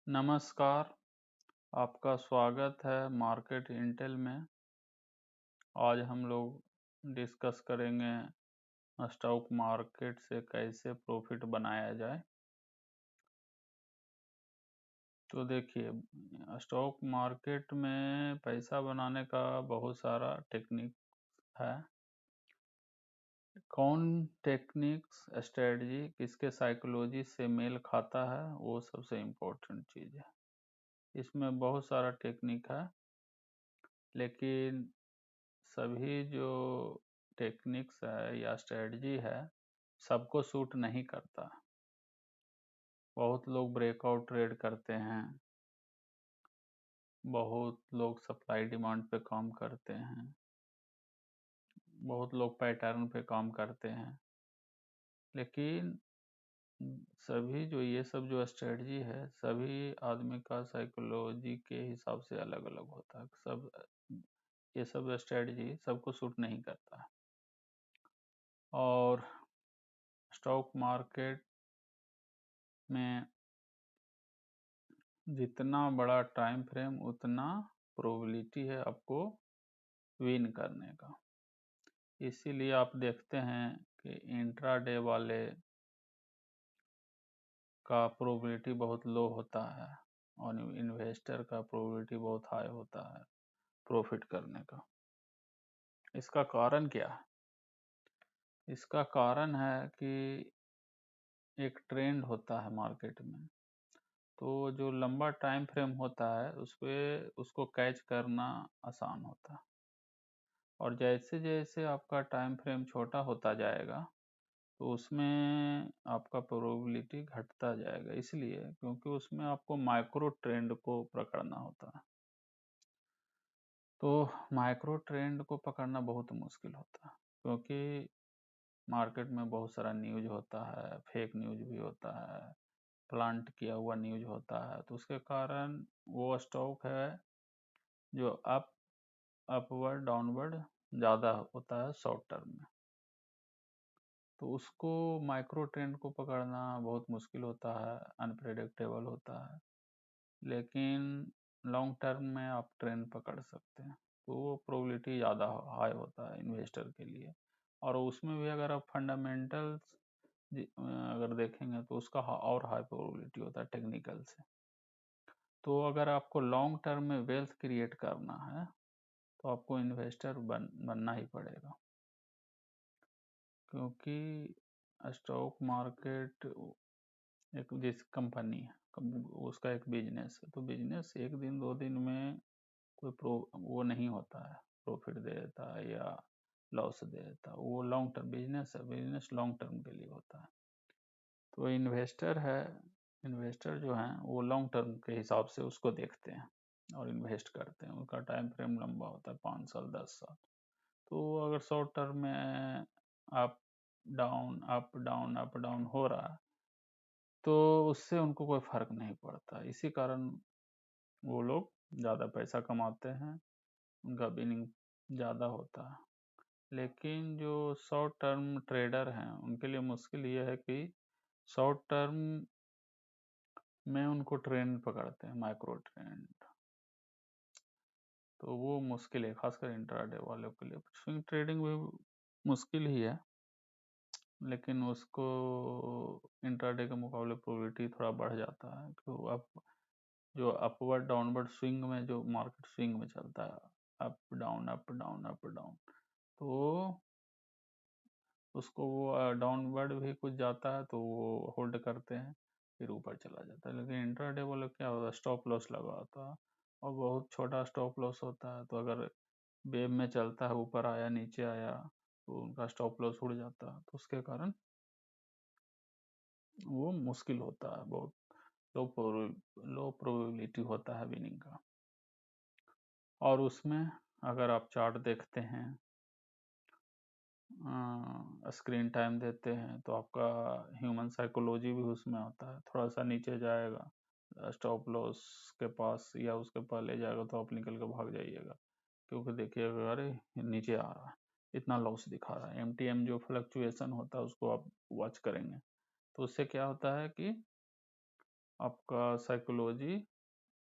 नमस्कार, आपका स्वागत है मार्केट इंटेल में। आज हम लोग डिस्कस करेंगे स्टॉक मार्केट से कैसे प्रॉफिट बनाया जाए। तो देखिए, स्टॉक मार्केट में पैसा बनाने का बहुत सारा टेक्निक है। कौन टेक्निक्स स्ट्रेटजी किसके साइकोलॉजी से मेल खाता है, वो सबसे इम्पोर्टेंट चीज़ है। इसमें बहुत सारा टेक्निक है, लेकिन सभी जो टेक्निक्स है या स्ट्रेटजी है सबको सूट नहीं करता। बहुत लोग ब्रेकआउट ट्रेड करते हैं, बहुत लोग सप्लाई डिमांड पे काम करते हैं, बहुत लोग पैटर्न पे काम करते हैं। लेकिन सभी ये सब जो स्ट्रेटजी है, सभी आदमी का साइकोलॉजी के हिसाब से अलग अलग होता है। ये सब स्ट्रेटजी सबको सूट नहीं करता। और स्टॉक मार्केट में जितना बड़ा टाइम फ्रेम उतना प्रोबेबिलिटी है आपको विन करने का। इसीलिए आप देखते हैं कि इंट्राडे वाले का प्रोबेबिलिटी बहुत लो होता है और इन्वेस्टर का प्रोबेबिलिटी बहुत हाई होता है प्रॉफिट करने का। इसका कारण क्या है? इसका कारण है कि एक ट्रेंड होता है मार्केट में, तो जो लंबा टाइम फ्रेम होता है उस पर उसको कैच करना आसान होता है। और जैसे जैसे आपका टाइम फ्रेम छोटा होता जाएगा तो उसमें आपका प्रोबेबिलिटी घटता जाएगा, इसलिए क्योंकि उसमें आपको माइक्रो ट्रेंड को पकड़ना होता है। तो माइक्रो ट्रेंड को पकड़ना बहुत मुश्किल होता है, क्योंकि मार्केट में बहुत सारा न्यूज होता है, फेक न्यूज भी होता है, प्लांट किया हुआ न्यूज होता है। तो उसके कारण वो स्टॉक है जो अपवर्ड डाउनवर्ड ज़्यादा होता है शॉर्ट टर्म में, तो उसको माइक्रो ट्रेंड को पकड़ना बहुत मुश्किल होता है, अनप्रेडिक्टेबल होता है। लेकिन लॉन्ग टर्म में आप ट्रेंड पकड़ सकते हैं, तो वो प्रोबेबिलिटी ज़्यादा हाई होता है इन्वेस्टर के लिए। और उसमें भी अगर आप फंडामेंटल्स अगर देखेंगे तो उसका और हाई प्रोबेबिलिटी होता है टेक्निकल से। तो अगर आपको लॉन्ग टर्म में वेल्थ क्रिएट करना है तो आपको इन्वेस्टर बनना ही पड़ेगा, क्योंकि स्टॉक मार्केट एक जिस कंपनी है उसका एक बिजनेस है। तो बिजनेस एक दिन दो दिन में कोई वो नहीं होता है, प्रॉफिट दे देता है या लॉस दे देता है। वो लॉन्ग टर्म बिजनेस है, बिजनेस लॉन्ग टर्म के लिए होता है। तो इन्वेस्टर जो हैं वो लॉन्ग टर्म के हिसाब से उसको देखते हैं और इन्वेस्ट करते हैं। उनका टाइम फ्रेम लंबा होता है, 5 साल 10 साल। तो अगर शॉर्ट टर्म में up down up down up down हो रहा है तो उससे उनको कोई फर्क नहीं पड़ता। इसी कारण वो लोग ज़्यादा पैसा कमाते हैं, उनका विनिंग ज़्यादा होता है। लेकिन जो शॉर्ट टर्म ट्रेडर हैं उनके लिए मुश्किल ये है कि शॉर्ट टर्म में उनको ट्रेंड पकड़ते हैं, माइक्रो ट्रेंड, तो वो मुश्किल है खासकर इंट्राडे वालों के लिए। स्विंग ट्रेडिंग भी मुश्किल ही है, लेकिन उसको इंट्राडे के मुकाबले प्रोबेबिलिटी थोड़ा बढ़ जाता है। तो अब जो अपवर्ड डाउनवर्ड स्विंग में, जो मार्केट स्विंग में चलता है, up down up down up down, तो उसको वो डाउनवर्ड भी कुछ जाता है तो वो होल्ड करते हैं, फिर ऊपर चला जाता है। लेकिन इंट्राडे वाला क्या होता है, स्टॉप लॉस लगा होता है और बहुत छोटा स्टॉप लॉस होता है। तो अगर वेव में चलता है, ऊपर आया नीचे आया, तो उनका स्टॉप लॉस उड़ जाता है। तो उसके कारण वो मुश्किल होता है, बहुत लो प्रोबेबिलिटी होता है विनिंग का। और उसमें अगर आप चार्ट देखते हैं, स्क्रीन टाइम देते हैं, तो आपका ह्यूमन साइकोलॉजी भी उसमें होता है। थोड़ा सा नीचे जाएगा स्टॉप लॉस के पास या उसके पहले जाएगा तो आप निकल के भाग जाइएगा, क्योंकि देखिएगा अरे नीचे आ रहा है, इतना लॉस दिखा रहा है। MTM जो फ्लक्चुएशन होता है उसको आप वॉच करेंगे, तो उससे क्या होता है कि आपका साइकोलॉजी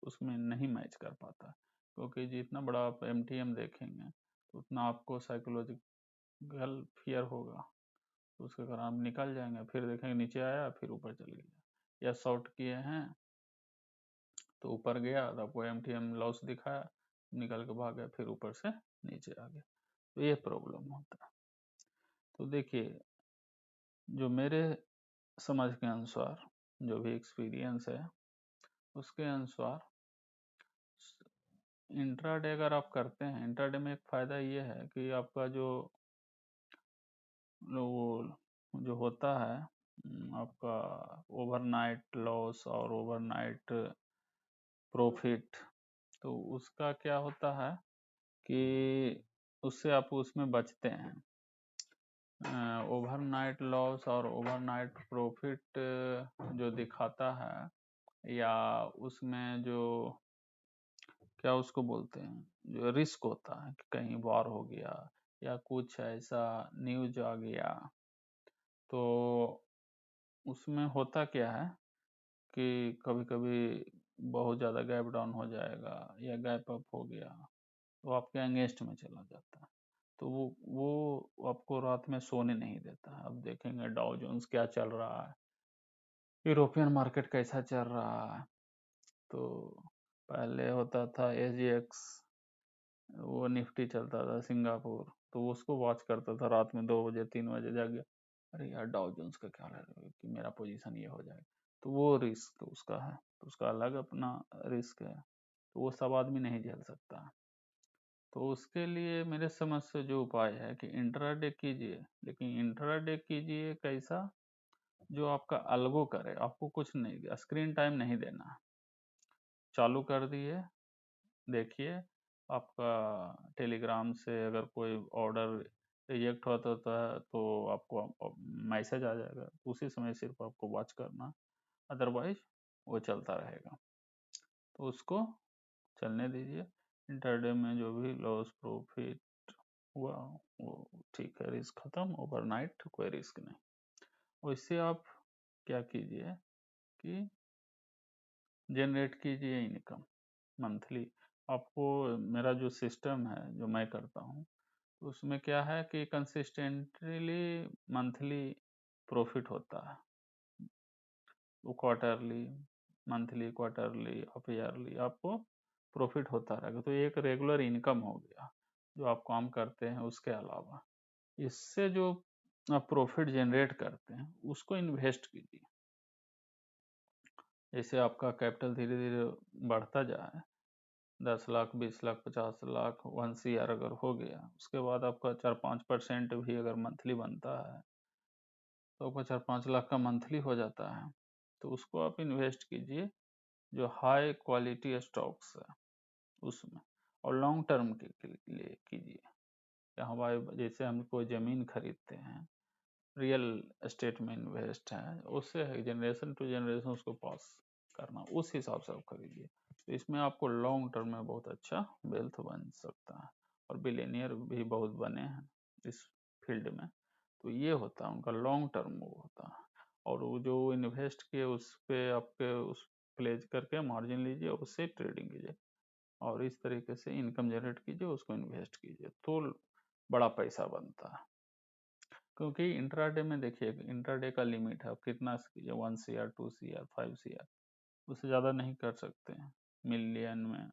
उसमें नहीं मैच कर पाता, क्योंकि जितना बड़ा आप MTM देखेंगे तो उतना आपको साइकोलॉजिकल फियर होगा, तो उसके कारण आप निकल जाएंगे, फिर देखेंगे नीचे आया फिर ऊपर चल गया, या शॉर्ट किए हैं तो ऊपर गया तो आपको MTM लॉस दिखाया, निकल के भाग गया, फिर ऊपर से नीचे आ गया, तो ये प्रॉब्लम होता है। तो देखिए, जो मेरे समझ के अनुसार, जो भी एक्सपीरियंस है उसके अनुसार, इंट्राडे अगर आप करते हैं, इंट्राडे में एक फ़ायदा ये है कि आपका वो जो होता है आपका ओवरनाइट लॉस और ओवरनाइट प्रॉफिट, तो उसका क्या होता है कि उससे आप उसमें बचते हैं। ओवरनाइट लॉस और ओवरनाइट प्रॉफिट जो दिखाता है, या उसमें जो क्या उसको बोलते हैं, जो रिस्क होता है कि कहीं वार हो गया या कुछ ऐसा न्यूज आ गया, तो उसमें होता क्या है कि कभी कभी बहुत ज़्यादा गैप डाउन हो जाएगा या गैप अप हो गया, तो आपके अगेंस्ट में चला जाता है, तो वो आपको रात में सोने नहीं देता है। अब देखेंगे डाउ जोन्स क्या चल रहा है, यूरोपियन मार्केट कैसा चल रहा है, तो पहले होता था SGX, वो निफ्टी चलता था सिंगापुर, तो उसको वॉच करता था रात में 2 बजे 3 बजे जाके, अरे यार डाउ जोन्स का क्या है कि मेरा पोजीशन ये हो जाएगा, तो वो रिस्क उसका है, तो उसका अलग अपना रिस्क है, तो वो सब आदमी नहीं झेल सकता। तो उसके लिए मेरे समझ से जो उपाय है कि इंट्राडे कीजिए, लेकिन इंट्राडे कीजिए कैसा, जो आपका अलगो करे, आपको कुछ नहीं, स्क्रीन टाइम नहीं देना, चालू कर दिए, देखिए आपका टेलीग्राम से अगर कोई ऑर्डर रिजेक्ट होता है तो आपको मैसेज आ जाएगा, उसी समय सिर्फ आपको वॉच करना, अदरवाइज वो चलता रहेगा, तो उसको चलने दीजिए। इंटरडे में जो भी लॉस प्रॉफिट हुआ वो ठीक है, रिस्क खत्म, ओवरनाइट कोई रिस्क नहीं। वैसे आप क्या कीजिए कि जनरेट कीजिए इनकम मंथली। आपको मेरा जो सिस्टम है जो मैं करता हूँ, उसमें क्या है कि कंसिस्टेंटली मंथली प्रॉफिट होता है, वो quarterly, monthly, quarterly, of yearly आपको प्रॉफिट होता रहेगा, तो एक रेगुलर इनकम हो गया जो आप काम करते हैं उसके अलावा। इससे जो आप प्रॉफिट जनरेट करते हैं उसको इन्वेस्ट कीजिए, जैसे आपका कैपिटल धीरे धीरे बढ़ता जाए, 10 लाख 20 लाख 50 लाख 1 CR अगर हो गया, उसके बाद आपका 4-5% भी अगर मंथली बनता है, तो आपका 4-5 लाख का मंथली हो जाता है, तो उसको आप इन्वेस्ट कीजिए जो हाई क्वालिटी स्टॉक्स है उसमें, और लॉन्ग टर्म के लिए कीजिए। हमारे जैसे हम कोई ज़मीन खरीदते हैं, रियल एस्टेट में इन्वेस्ट है, उससे है जनरेशन टू जनरेशन उसको पास करना, उस हिसाब से आप खरीदिए, तो इसमें आपको लॉन्ग टर्म में बहुत अच्छा वेल्थ बन सकता है, और बिलियनियर भी बहुत बने हैं इस फील्ड में, तो ये होता है उनका लॉन्ग टर्म वो होता है। और वो जो इन्वेस्ट किए उस पे आपके उस प्लेज करके मार्जिन लीजिए और उससे ट्रेडिंग कीजिए, और इस तरीके से इनकम जनरेट कीजिए, उसको इन्वेस्ट कीजिए, तो बड़ा पैसा बनता है। क्योंकि इंट्राडे में देखिए, इंट्राडे का लिमिट है, आप कितना कीजिए, 1 CR 2 CR 5 CR, उससे ज़्यादा नहीं कर सकते हैं। मिलियन में,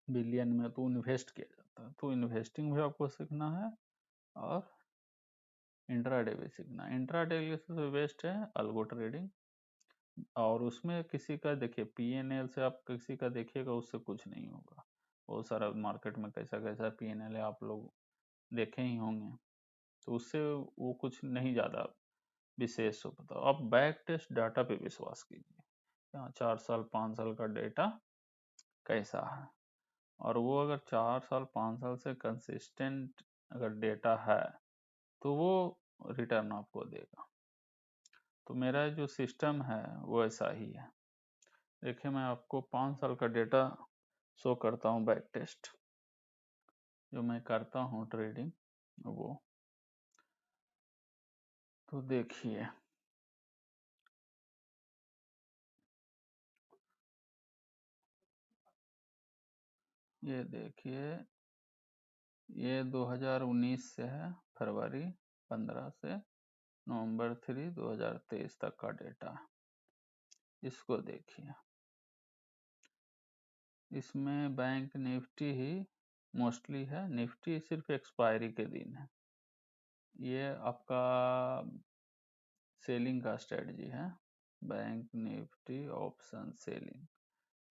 बिलियन में तो इन्वेस्ट किया जाता है, तो इन्वेस्टिंग भी आपको सीखना है और इंट्राडे भी सीखना है। इंट्राडे के लिए बेस्ट है अल्गो ट्रेडिंग, और उसमें किसी का देखिए PNL से आप किसी का देखिएगा उससे कुछ नहीं होगा, बहुत सारा मार्केट में कैसा कैसा PNL है आप लोग देखे ही होंगे, तो उससे वो कुछ नहीं ज़्यादा विशेष हो पता। आप बैक टेस्ट डाटा पे विश्वास कीजिए, यहाँ 4 साल 5 साल का डेटा कैसा है, और वो अगर 4 साल 5 साल से कंसिस्टेंट अगर डेटा है तो वो रिटर्न आपको देगा। तो मेरा जो सिस्टम है वो ऐसा ही है। देखिए, मैं आपको 5 साल का डेटा शो करता हूँ, बैक टेस्ट जो मैं करता हूँ ट्रेडिंग, वो तो देखिए ये देखिए, ये 2019 से है, फरवरी 15 से नवंबर 3 2023 तक का डेटा। इसको देखिए, इसमें बैंक निफ्टी ही मोस्टली है, निफ्टी सिर्फ एक्सपायरी के दिन है। ये आपका सेलिंग का स्ट्रेटजी है, बैंक निफ्टी ऑप्शन सेलिंग।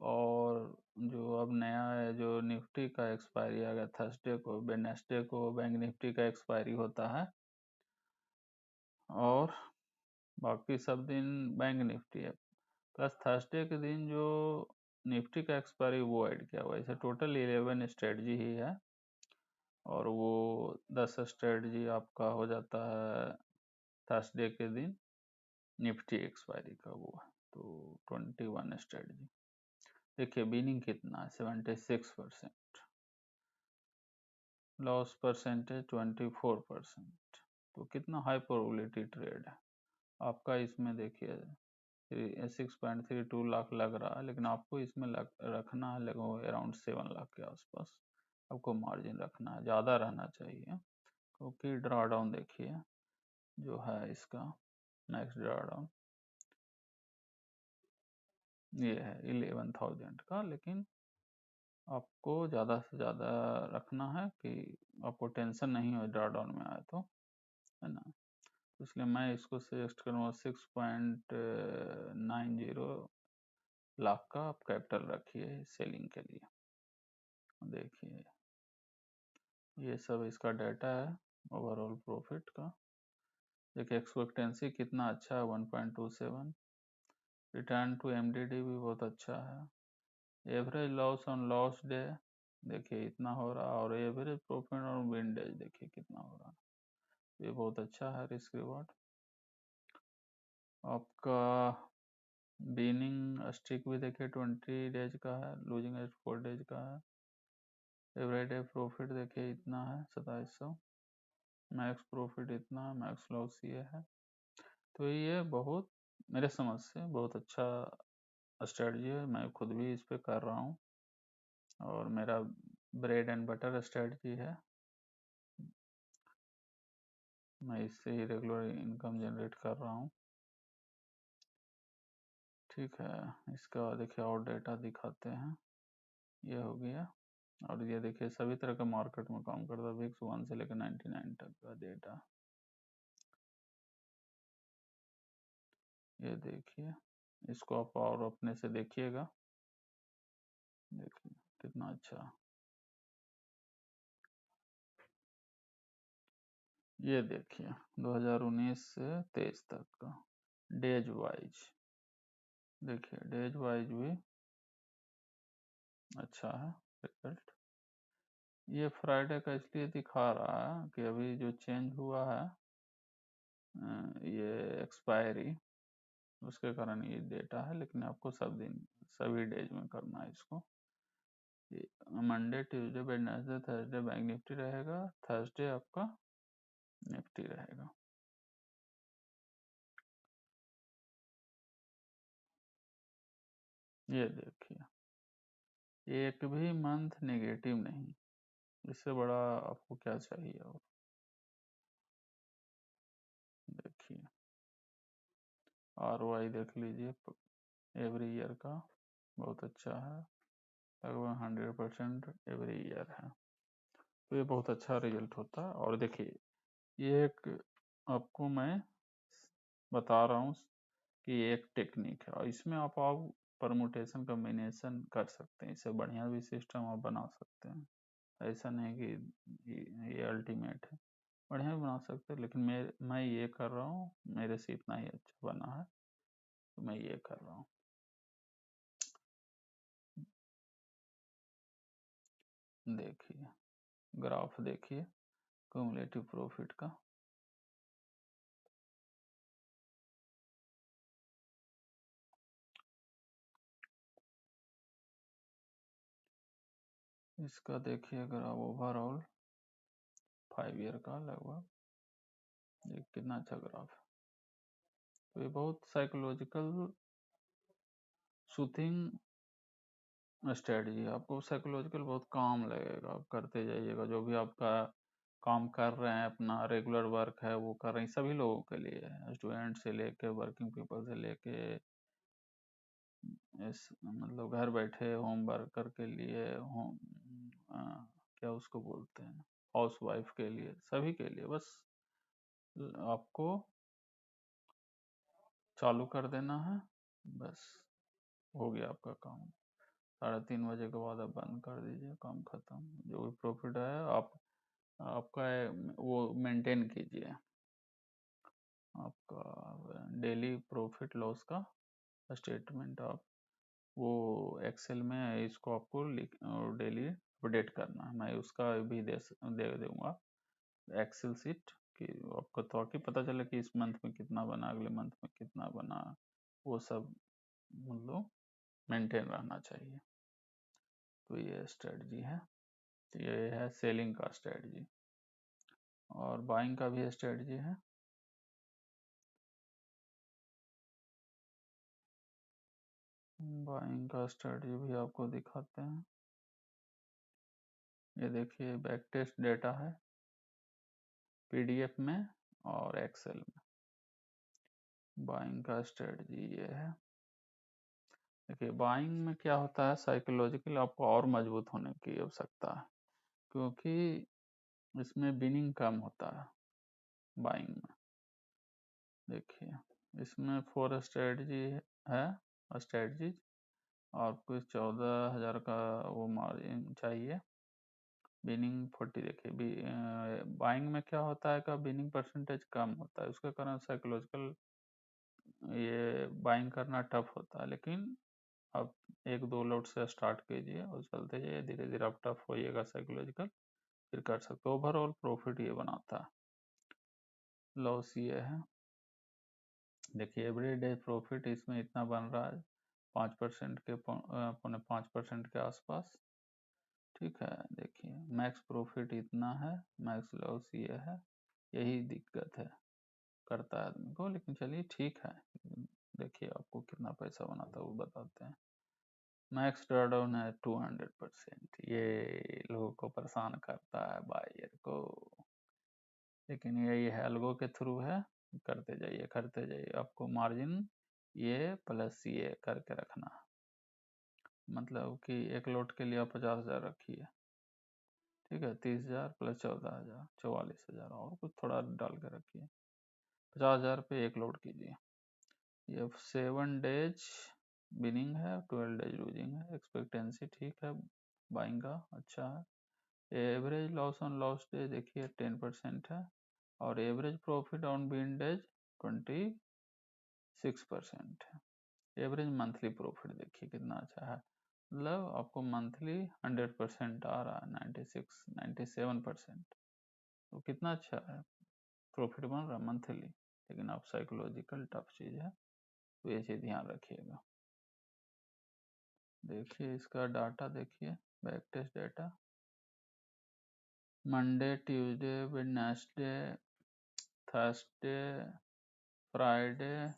और जो अब नया है, जो निफ्टी का एक्सपायरी आ गया थर्सडे को, वेडनेसडे को बैंक निफ्टी का एक्सपायरी होता है, और बाकी सब दिन बैंक निफ्टी है। प्लस थर्सडे के दिन जो निफ्टी का एक्सपायरी वो ऐड किया हुआ है। इसे टोटल 11 स्ट्रेटजी ही है, और वो 10 स्ट्रेटजी आपका हो जाता है थर्सडे के दिन निफ्टी एक्सपायरी का वो है, तो 21 स्ट्रेटजी। देखिए बिनिंग कितना है, 76%, लॉस परसेंटेज 24%, तो कितना हाई प्रोबेबिलिटी ट्रेड है आपका। इसमें देखिए 6.32 लाख लग रहा है, लेकिन आपको इसमें रखना है लगभग अराउंड 7 लाख के आसपास आपको मार्जिन रखना है, ज़्यादा रहना चाहिए। क्योंकि ड्रा डाउन देखिए जो है इसका, नेक्स्ट ड्रा डाउन ये है 11,000 का, लेकिन आपको ज़्यादा से ज़्यादा रखना है कि आपको टेंशन नहीं हो ड्रा डाउन में आए तो, है ना। इसलिए मैं इसको सजेस्ट करूँगा 6.90 लाख का आप कैपिटल रखिए सेलिंग के लिए। देखिए ये सब इसका डाटा है ओवरऑल प्रॉफिट का। देखिए एक्सपेक्टेंसी कितना अच्छा है, 1.27। रिटर्न टू एमडीडी भी बहुत अच्छा है। Average loss on loss day देखिए इतना हो रहा, और एवरेज प्रॉफिट ऑन विंडेज देखिए कितना हो रहा, ये बहुत अच्छा है रिस्क रिवॉर्ड आपका। बीनिंग स्ट्रिक भी देखिए 20 डेज का है, लूजिंग 4 डेज का है। एवरेज प्रॉफिट देखिए इतना है 2700, मैक्स प्रॉफिट इतना है, मैक्स लॉस ये है। तो ये बहुत मेरे समझ से बहुत अच्छा स्ट्रेटजी है, मैं खुद भी इस पे कर रहा हूँ, और मेरा ब्रेड एंड बटर स्ट्रेटजी है, मैं इससे ही रेगुलर इनकम जनरेट कर रहा हूँ। ठीक है, इसका देखिए और डेटा दिखाते हैं, ये हो गया। और ये देखिए सभी तरह का मार्केट में काम करता है, विक्स 1 से लेकर 99 तक का डेटा। ये देखिए, इसको आप और अपने से देखिएगा, देखिए कितना अच्छा। ये देखिए 2019 से 23 तक का डेज वाइज, देखिए डेज वाइज भी अच्छा है रिजल्ट। ये फ्राइडे का इसलिए दिखा रहा है कि अभी जो चेंज हुआ है ये एक्सपायरी, उसके कारण ये डेटा है, लेकिन आपको सब दिन सभी डेज में करना है इसको। Monday Tuesday Wednesday Thursday bank Nifty रहेगा, थर्सडे आपका निफ्टी रहेगा। ये देखिए एक भी मंथ नेगेटिव नहीं, इससे बड़ा आपको क्या चाहिए। और देखिए ROI देख लीजिए एवरी ईयर का, बहुत अच्छा है, लगभग 100% एवरी ईयर है, तो ये बहुत अच्छा रिजल्ट होता है। और देखिए ये एक आपको मैं बता रहा हूँ कि एक टेक्निक है, और इसमें आप परमुटेशन कम्बिनेशन कर सकते हैं, इससे बढ़िया भी सिस्टम आप बना सकते हैं। ऐसा नहीं कि ये अल्टीमेट है, बढ़िया भी बना सकते हैं, लेकिन मैं ये कर रहा हूँ, मेरे से इतना ही अच्छा बना है, तो मैं ये कर रहा हूँ। देखिए ग्राफ देखिए क्यूमुलेटिव प्रॉफिट का, इसका देखिए ग्राफ ओवरऑल 5 ईयर का लगभग, ये कितना अच्छा ग्राफ है। तो ये बहुत साइकोलॉजिकल सूथिंग स्ट्रेटजी आपको साइकोलॉजिकल बहुत काम लगेगा, आप करते जाइएगा। जो भी आपका काम कर रहे हैं, अपना रेगुलर वर्क है वो कर रहे हैं, सभी लोगों के लिए है, स्टूडेंट से लेके वर्किंग पीपल से लेके इस मतलब घर बैठे होम वर्कर के लिए, होम क्या उसको बोलते हैं, हाउस वाइफ के लिए, सभी के लिए। बस आपको चालू कर देना है, बस हो गया आपका काम। 3:30 बजे के बाद आप बंद कर दीजिए, काम खत्म। जो भी प्रॉफिट है आप आपका वो मेंटेन कीजिए, आपका डेली प्रॉफिट लॉस का स्टेटमेंट आप वो एक्सेल में इसको आपको डेली अपडेट करना है। मैं उसका भी दे दूंगा एक्सेल सीट कि आपको, ताकि पता चले कि इस मंथ में कितना बना, अगले मंथ में कितना बना, वो सब मतलब मेंटेन रहना चाहिए। तो ये स्ट्रेटजी है, तो ये है सेलिंग का स्ट्रेटजी। और बाइंग का भी स्ट्रेटजी है। बाइंग का स्ट्रेटजी भी आपको दिखाते हैं। ये देखिए बैक टेस्ट डेटा है पीडीएफ में और एक्सेल में। बाइंग का स्ट्रेटजी ये है। देखिए बाइंग में क्या होता है, साइकोलॉजिकल आपको और मजबूत होने की आवश्यकता है, क्योंकि इसमें बिनिंग कम होता है बाइंग में। देखिए इसमें 4 स्ट्रेटजी है, स्ट्रेटजी, और कुछ 14,000 का वो मार्जिन चाहिए। बिनिंग 40। देखिए बाइंग में क्या होता है का बिनिंग परसेंटेज कम होता है, उसके कारण साइकोलॉजिकल ये बाइंग करना टफ होता है। लेकिन आप 1-2 लोट से स्टार्ट कीजिए और चलते जाइए, धीरे धीरे आप टफ होइएगा साइकोलॉजिकल, फिर कर सकते हो। ओवरऑल प्रॉफिट ये बनाता है। लॉस ये है, देखिए एवरीडे प्रॉफिट इसमें इतना बन रहा है 5% के 5.5% के आसपास। ठीक है, देखिए मैक्स प्रॉफिट इतना है, मैक्स लॉस ये है। यही दिक्कत है करता है आदमी को, लेकिन चलिए ठीक है। देखिए आपको कितना पैसा बनाता है वो बताते हैं। मैक्स ड्रॉडाउन है 200%, ये लोगों को परेशान करता है बायर को, लेकिन यही है अलगो के थ्रू है। करते जाइए आपको मार्जिन ये प्लस ये करके रखना है। मतलब कि एक लोट के लिए आप 50,000 रखिए, ठीक है, 30,000 प्लस 14,000 44,000, और कुछ थोड़ा डाल के रखिए। 50,000 पे एक लोड कीजिए। ये 7 डेज बिनिंग है, 12 डेज लूजिंग है। एक्सपेक्टेंसी ठीक है, बाइंग का अच्छा है। Average loss on loss day देखिए 10% है, और average profit on win days 26% है। एवरेज मंथली प्रॉफिट देखिए कितना अच्छा है, मतलब आपको मंथली 100% आ रहा है, 96 97%। तो कितना अच्छा है, प्रॉफिट बन रहा है मंथली। लेकिन आप साइकोलॉजिकल टफ चीज़ है, तो ये चीज़ ध्यान रखिएगा। देखिए इसका डाटा देखिए, back test data Monday Tuesday Wednesday Thursday Friday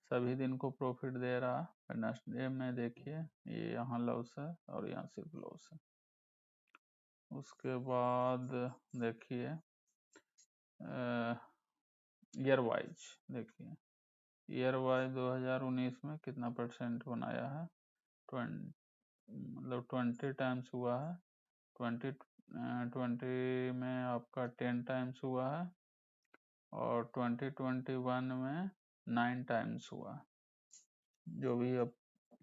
सभी दिन को प्रॉफिट दे रहा है। वेडनेसडे में देखिए ये यहाँ लॉस है और यहाँ सिर्फ लॉस है। उसके बाद देखिए ईयर वाइज, देखिए ईयर वाइज 2019 में कितना परसेंट बनाया है, 20 मतलब 20 टाइम्स हुआ है। 2020 में आपका 10 टाइम्स हुआ है, और 2021 में 9 टाइम्स हुआ। जो भी अब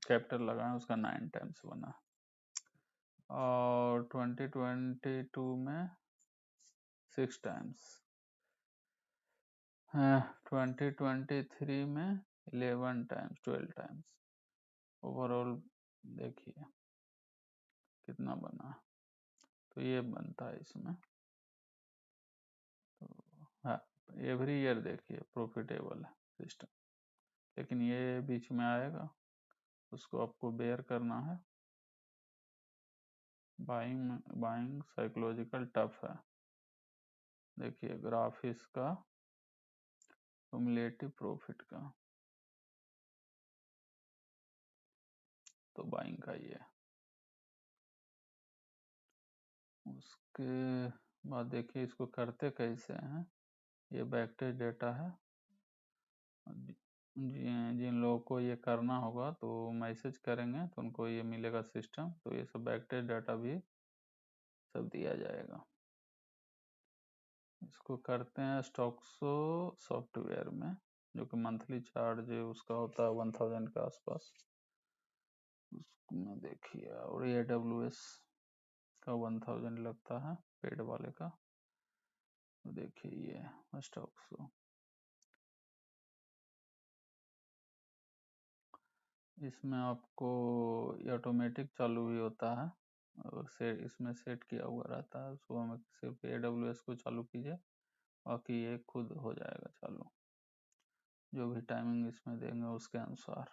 कैपिटल लगाए उसका 9 टाइम्स बना। और 2022 में 6 टाइम्स, 2023 में 11 टाइम्स, 12 टाइम्स। ओवरऑल देखिए कितना बना, तो ये बनता है इसमें। तो हाँ, एवरी ईयर देखिए प्रॉफिटेबल है सिस्टम, लेकिन ये बीच में आएगा, उसको आपको बेयर करना है। बाइंग साइकोलॉजिकल टफ है। देखिए ग्राफ इसका क्युमुलेटिव प्रॉफिट का, तो बाइंग का ये। उसके बाद देखिए इसको करते कैसे हैं। ये बैकटेज डेटा है। जिन लोगों को ये करना होगा तो मैसेज करेंगे तो उनको ये मिलेगा सिस्टम, तो ये सब बैकटेज डाटा भी सब दिया जाएगा। इसको करते हैं स्टॉक्सो सॉफ्टवेयर में, जो कि मंथली चार्ज उसका होता है 1000 के आसपास। उसमें देखिए, और AWS का 1000 लगता है पेड वाले का। तो देखिए ये स्टॉक्सो, इसमें आपको ये ऑटोमेटिक चालू भी होता है और इसमें सेट किया हुआ रहता है। सुबह में सिर्फ AWS को चालू कीजिए, बाकी ये खुद हो जाएगा चालू, जो भी टाइमिंग इसमें देंगे उसके अनुसार।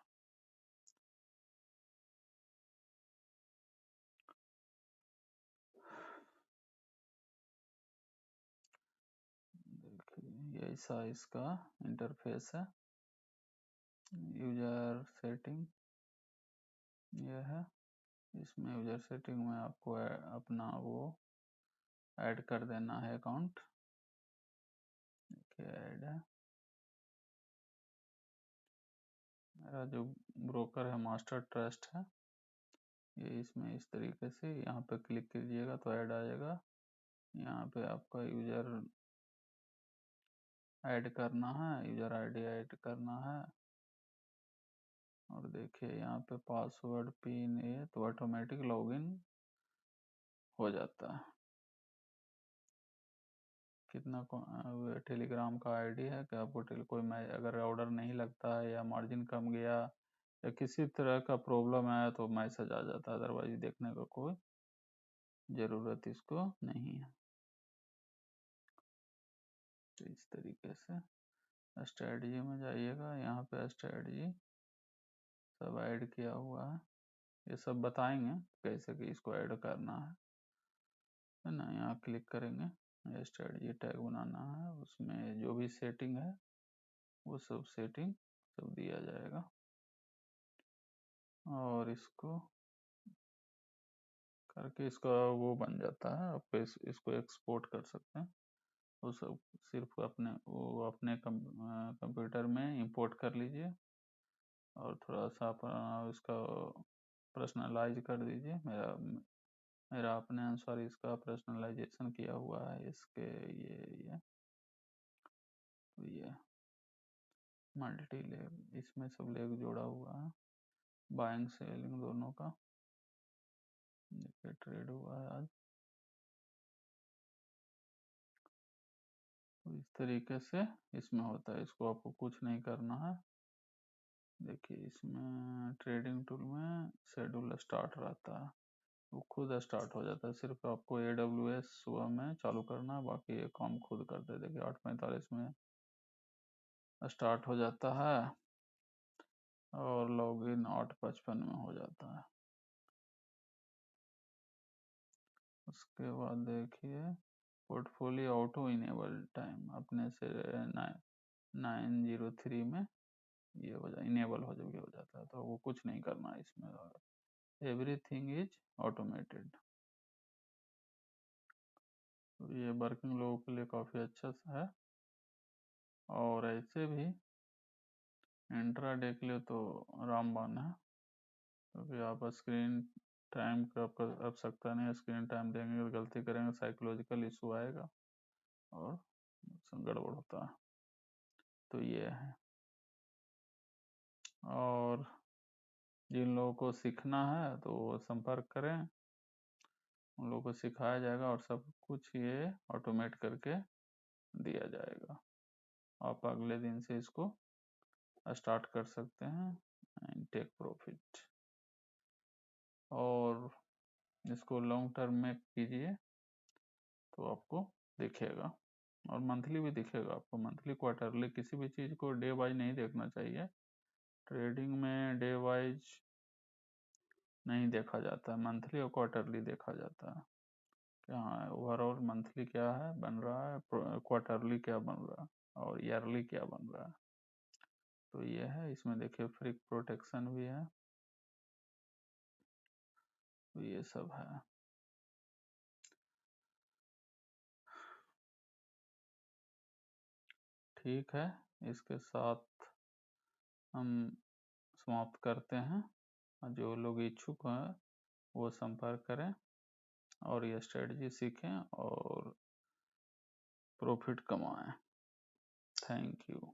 देखिए ऐसा इसका इंटरफेस है। यूजर सेटिंग ये है। इसमें यूजर सेटिंग में आपको अपना वो ऐड कर देना है अकाउंट। ऐड है, मेरा जो ब्रोकर है मास्टर ट्रस्ट है। ये इसमें इस तरीके से यहाँ पे क्लिक कीजिएगा तो ऐड आ जाएगा। यहाँ पे आपका यूजर ऐड करना है, यूजर आईडी ऐड करना है। और देखिए यहाँ पे पासवर्ड पिन ये तो ऑटोमेटिक लॉगिन हो जाता है। कितना टेलीग्राम का आईडी है कि आपको कोई अगर ऑर्डर नहीं लगता है या मार्जिन कम गया या किसी तरह का प्रॉब्लम आया तो मैसेज आ जाता है, अदरवाइज देखने का कोई ज़रूरत इसको नहीं है। तो इस तरीके से स्ट्रेटजी में जाइएगा, यहाँ पे स्ट्रेटजी सब ऐड किया हुआ है। ये सब बताएंगे कैसे कि इसको ऐड करना है ना। यहाँ क्लिक करेंगे, स्ट्रेटजी टैग बनाना है, उसमें जो भी सेटिंग है वो सब सेटिंग सब दिया जाएगा। और इसको करके इसका वो बन जाता है, आप इसको एक्सपोर्ट कर सकते हैं। वो सब सिर्फ अपने कंप्यूटर में इंपोर्ट कर लीजिए और थोड़ा सा इसका पर्सनलाइज कर दीजिए। मेरा अपने अनुसार इसका पर्सनलाइजेशन किया हुआ है। इसके ये तो ये मल्टी लेग, इसमें सब लेग जोड़ा हुआ है, बाइंग सेलिंग दोनों का। देखिए ट्रेड हुआ है आज। तो इस तरीके से इसमें होता है, इसको आपको कुछ नहीं करना है। देखिए इसमें ट्रेडिंग टूल में शेड्यूल स्टार्ट रहता है, वो खुद स्टार्ट हो जाता है। सिर्फ आपको AWS सुबह में चालू करना है, बाकी ये काम खुद करते हैं। देखिए 8:45 में स्टार्ट हो जाता है और लॉगिन 8:55 में हो जाता है। उसके बाद देखिए पोर्टफोलियो ऑटो इनेबल टाइम अपने से 9:03 में ये इनेबल हो जाता है, तो वो कुछ नहीं करना है इसमें। Everything is automated. तो ये वर्किंग लोगों के लिए काफ़ी अच्छा है। और ऐसे भी इंट्राडे के लिए तो रामबाण है, क्योंकि आप स्क्रीन टाइम का आपका आवश्यकता नहीं है। स्क्रीन टाइम देंगे तो गलती करेंगे साइकोलॉजिकल इशू आएगा और गड़बड़ होता है। तो ये है। और जिन लोगों को सीखना है तो वो संपर्क करें, उन लोगों को सिखाया जाएगा और सब कुछ ये ऑटोमेट करके दिया जाएगा। आप अगले दिन से इसको स्टार्ट कर सकते हैं एंड टेक प्रॉफिट। और इसको लॉन्ग टर्म में कीजिए तो आपको दिखेगा, और मंथली भी दिखेगा आपको। मंथली क्वार्टरली किसी भी चीज़ को डे वाइज नहीं देखना चाहिए। ट्रेडिंग में डे वाइज नहीं देखा जाता है, मंथली और क्वार्टरली देखा जाता है कि हाँ ओवरऑल मंथली क्या है बन रहा है, क्वार्टरली क्या बन रहा है और ईयरली क्या बन रहा है। तो ये है। इसमें देखिए फ्रिक प्रोटेक्शन भी है। तो ये सब है। ठीक है, इसके साथ हम समाप्त करते हैं। जो लोग इच्छुक हैं वो संपर्क करें और ये स्ट्रेटजी सीखें और प्रॉफिट कमाएं। Thank you.